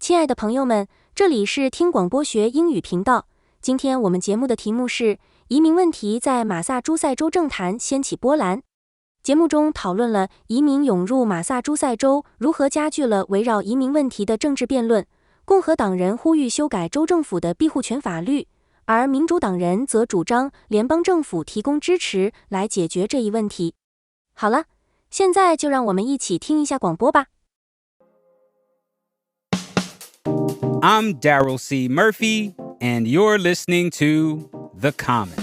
亲爱的朋友们，这里是听广播学英语频道。今天我们节目的题目是移民问题在马萨诸塞州政坛掀起波澜。节目中讨论了移民涌入马萨诸塞州如何加剧了围绕移民问题的政治辩论，共和党人呼吁修改州政府的庇护权法律，而民主党人则主张联邦政府提供支持来解决这一问题。好了，现在就让我们一起听一下广播吧。I'm Darrell C.Murphy, and you're listening to The Common.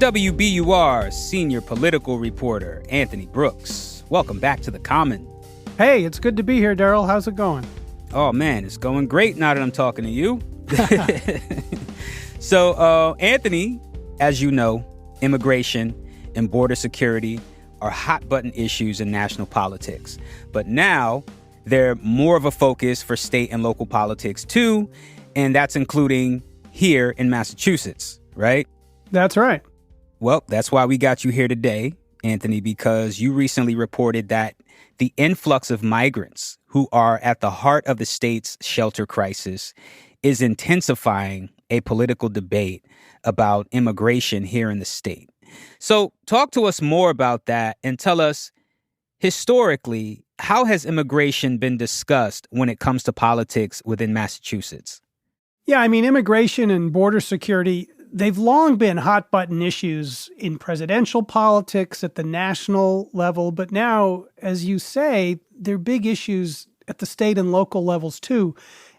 WBUR senior political reporter Anthony Brooks. Welcome back to The Common. Hey, it's good to be here, Darrell. How's it going? Oh, man, it's going great now that I'm talking to you. So, Anthony, as you know, immigration and border security are hot-button issues in national politics. But now, they're more of a focus for state and local politics, too, and that's including here in Massachusetts, right? That's right. Well, that's why we got you here today, Anthony, because you recently reported that the influx of migrants who are at the heart of the state's shelter crisis is intensifying a political debate about immigration here in the state. So talk to us more about that and tell us, historically, how has immigration been discussed when it comes to politics within Massachusetts? Yeah, I mean, immigration and border security, they've long been hot-button issues in presidential politics at the national level. But now, as you say, they're big issues at the state and local levels, too.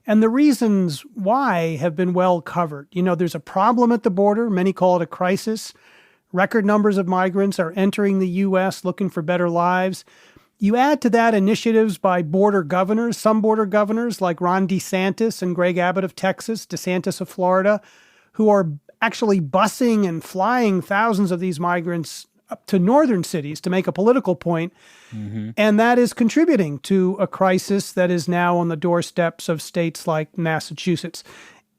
And the reasons why have been well covered. You know, there's a problem at the border. Many call it a crisis. Record numbers of migrants are entering the U.S. looking for better lives. You add to that initiatives by border governors, some border governors like Ron DeSantis and Greg Abbott of Texas, DeSantis of Florida, who are actually busing and flying thousands of these migrants up to northern cities to make a political point. Mm-hmm. And that is contributing to a crisis that is now on the doorsteps of states like Massachusetts.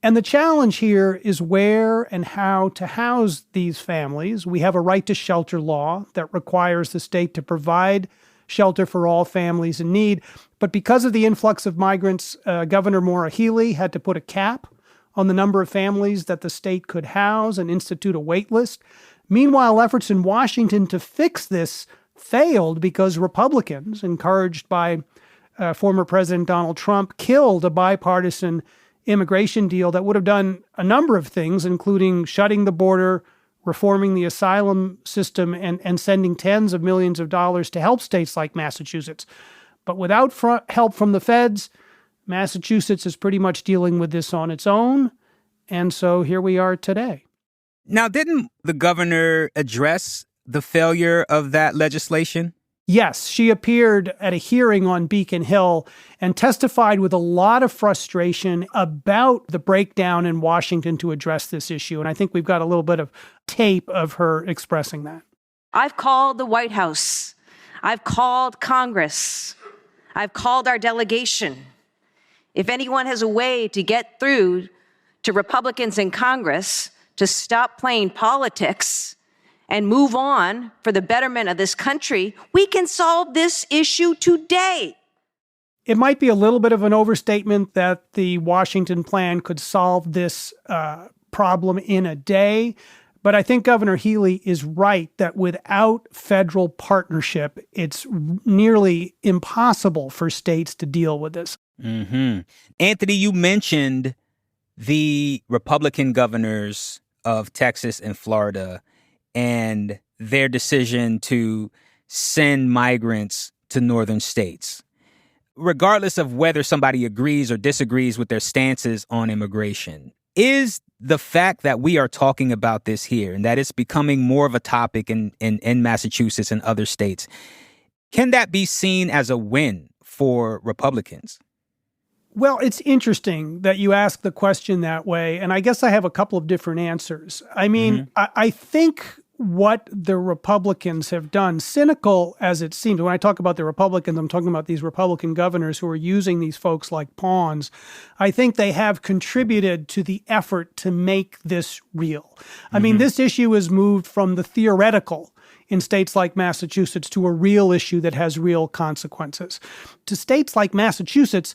And the challenge here is where and how to house these families. We have a right to shelter law that requires the state to provide shelter for all families in need. But because of the influx of migrants, Governor Maura Healey had to put a cap on the number of families that the state could house and institute a wait list. Meanwhile, efforts in Washington to fix this failed because Republicans, encouraged by former President Donald Trump, killed a bipartisan immigration deal that would have done a number of things, including shutting the border, reforming the asylum system, and sending tens of millions of dollars to help states like Massachusetts. But without help from the feds, Massachusetts is pretty much dealing with this on its own. And so here we are today. Now, didn't the governor address the failure of that legislation? Yes, she appeared at a hearing on Beacon Hill and testified with a lot of frustration about the breakdown in Washington to address this issue. And I think we've got a little bit of tape of her expressing that. I've called the White House. I've called Congress. I've called our delegation. If anyone has a way to get through to Republicans in Congress to stop playing politics and move on for the betterment of this country, we can solve this issue today. It might be a little bit of an overstatement that the Washington plan could solve this problem in a day, but I think Governor Healey is right that without federal partnership, it's nearly impossible for states to deal with this. Mm-hmm. Anthony, you mentioned the Republican governors of Texas and Florida and their decision to send migrants to northern states. Regardless of whether somebody agrees or disagrees with their stances on immigration, is the fact that we are talking about this here and that it's becoming more of a topic in Massachusetts and other states, can that be seen as a win for Republicans? Well, it's interesting that you ask the question that way, and I guess I have a couple of different answers. I mean, I think what the Republicans have done, cynical as it seems, when I talk about the Republicans, I'm talking about these Republican governors who are using these folks like pawns. I think they have contributed to the effort to make this real. I mean, this issue has moved from the theoretical in states like Massachusetts to a real issue that has real consequences. To states like Massachusetts,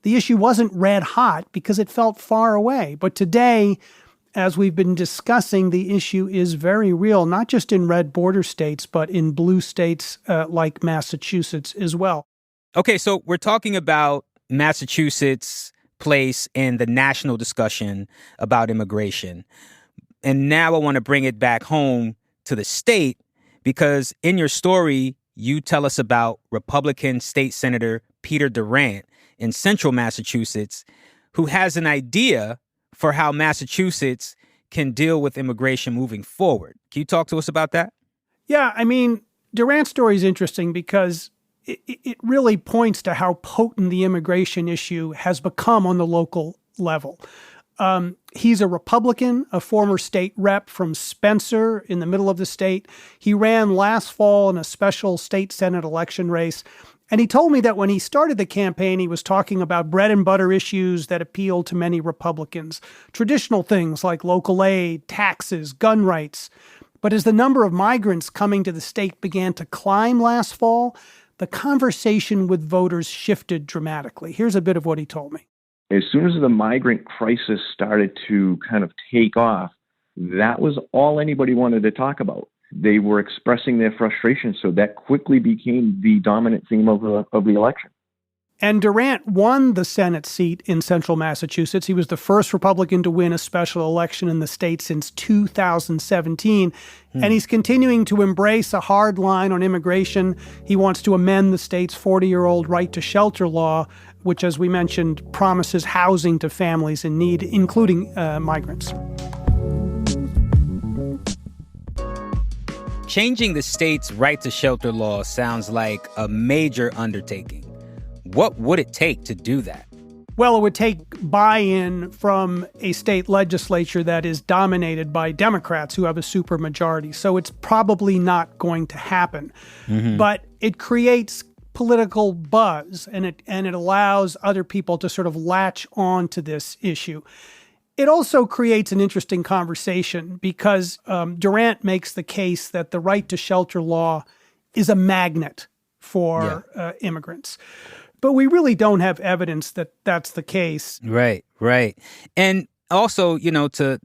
the issue wasn't red hot because it felt far away. But today, as we've been discussing, the issue is very real, not just in red border states, but in blue states like Massachusetts as well. Okay, so we're talking about Massachusetts' place in the national discussion about immigration. And now I want to bring it back home to the state because in your story, you tell us about Republican State Senator Peter Durant in central Massachusetts, who has an idea for how Massachusetts can deal with immigration moving forward. Can you talk to us about that? Yeah, I mean, Durant's story is interesting because it really points to how potent the immigration issue has become on the local level. He's a Republican, a former state rep from Spencer in the middle of the state. He ran last fall in a special state Senate election race. And he told me that when he started the campaign, he was talking about bread and butter issues that appeal to many Republicans, traditional things like local aid, taxes, gun rights. But as the number of migrants coming to the state began to climb last fall, the conversation with voters shifted dramatically. Here's a bit of what he told me. As soon as the migrant crisis started to kind of take off, that was all anybody wanted to talk about. They were expressing their frustration, so that quickly became the dominant theme of the election. And Durant won the Senate seat in central Massachusetts. He was the first Republican to win a special election in the state since 2017. And he's continuing to embrace a hard line on immigration. He wants to amend the state's 40-year-old right to shelter law, which, as we mentioned, promises housing to families in need, including migrants. Changing the state's right to shelter law sounds like a major undertaking. What would it take to do that? Well, it would take buy-in from a state legislature that is dominated by Democrats who have a supermajority. So it's probably not going to happen. But it creates political buzz, and it allows other people to sort of latch on to this issue. It also creates an interesting conversation because Durant makes the case that the right to shelter law is a magnet for immigrants. But we really don't have evidence that that's the case. Right. And also, to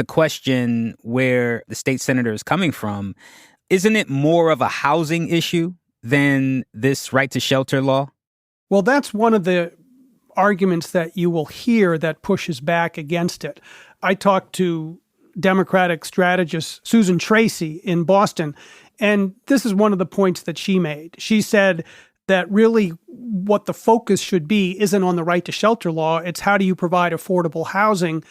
question where the state senator is coming from, isn't it more of a housing issue than this right to shelter law? Well, that's one of the arguments that you will hear that pushes back against it. I talked to Democratic strategist Susan Tracy in Boston, and this is one of the points that she made. She said that really what the focus should be isn't on the right to shelter law, it's how do you provide affordable housing.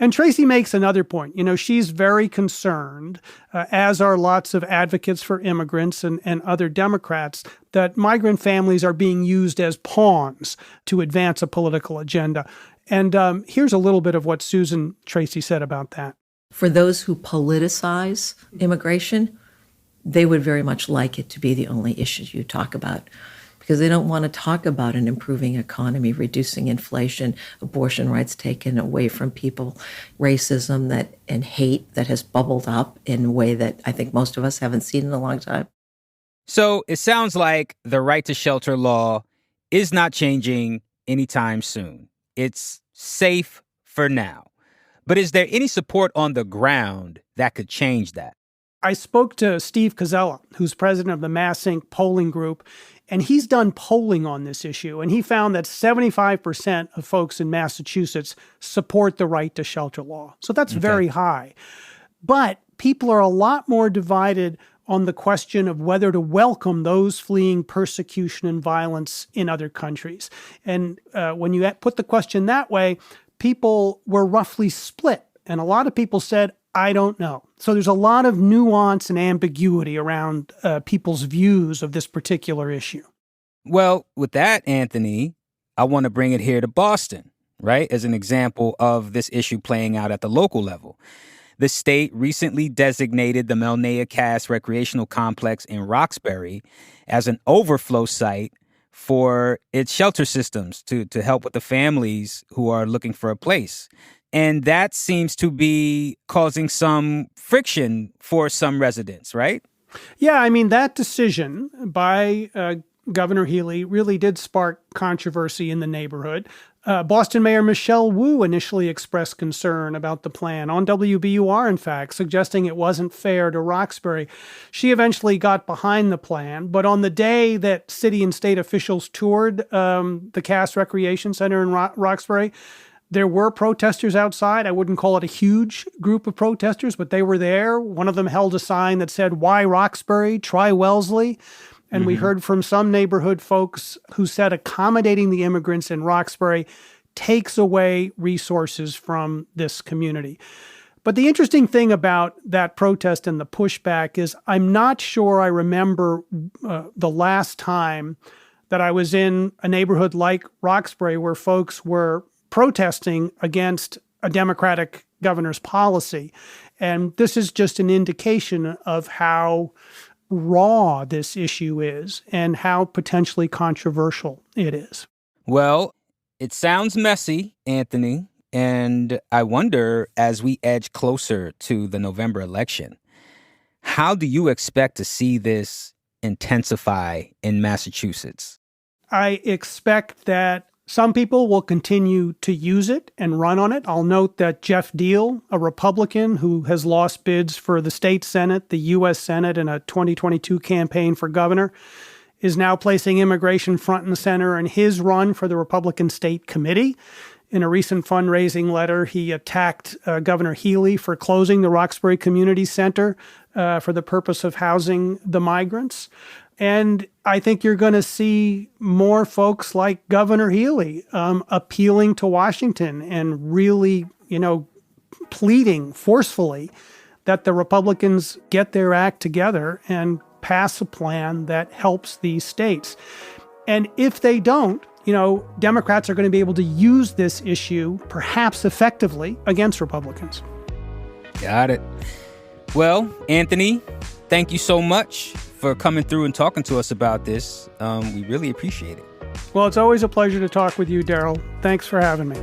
And Tracy makes another point. She's very concerned, as are lots of advocates for immigrants and other Democrats, that migrant families are being used as pawns to advance a political agenda. And here's a little bit of what Susan Tracy said about that. For those who politicize immigration, they would very much like it to be the only issue you talk about, because they don't want to talk about an improving economy, reducing inflation, abortion rights taken away from people, racism and hate that has bubbled up in a way that I think most of us haven't seen in a long time. So it sounds like the right to shelter law is not changing anytime soon. It's safe for now. But is there any support on the ground that could change that? I spoke to Steve Koczela, who's president of the MassInc polling group, and he's done polling on this issue, and he found that 75% of folks in Massachusetts support the right to shelter law. So that's very high. But people are a lot more divided on the question of whether to welcome those fleeing persecution and violence in other countries. And when you put the question that way, people were roughly split. And a lot of people said, I don't know. So there's a lot of nuance and ambiguity around people's views of this particular issue. Well, with that, Anthony, I want to bring it here to Boston, right, as an example of this issue playing out at the local level. The state recently designated the Melnea Cass Recreational Complex in Roxbury as an overflow site for its shelter systems to help with the families who are looking for a place. And that seems to be causing some friction for some residents, right? Yeah, I mean, that decision by Governor Healy really did spark controversy in the neighborhood. Boston Mayor Michelle Wu initially expressed concern about the plan on WBUR, in fact, suggesting it wasn't fair to Roxbury. She eventually got behind the plan, but on the day that city and state officials toured the Cass Recreation Center in Roxbury, there were protesters outside. I wouldn't call it a huge group of protesters, but they were there. One of them held a sign that said, "Why Roxbury? Try Wellesley." And we heard from some neighborhood folks who said accommodating the immigrants in Roxbury takes away resources from this community. But the interesting thing about that protest and the pushback is I'm not sure I remember the last time that I was in a neighborhood like Roxbury where folks were protesting against a Democratic governor's policy. And this is just an indication of how raw this issue is and how potentially controversial it is. Well, it sounds messy, Anthony, and I wonder, as we edge closer to the November election, how do you expect to see this intensify in Massachusetts? I expect that some people will continue to use it and run on it. I'll note that Jeff Deal, a Republican who has lost bids for the state Senate, the U.S. Senate, in a 2022 campaign for governor, is now placing immigration front and center in his run for the Republican State Committee. In a recent fundraising letter, he attacked Governor Healy for closing the Roxbury Community Center for the purpose of housing the migrants. And I think you're going to see more folks like Governor Healy appealing to Washington and really, pleading forcefully that the Republicans get their act together and pass a plan that helps these states. And if they don't, Democrats are going to be able to use this issue, perhaps effectively, against Republicans. Got it. Well, Anthony, thank you so much for coming through and talking to us about this. We really appreciate it. Well, it's always a pleasure to talk with you, Darrell. Thanks for having me.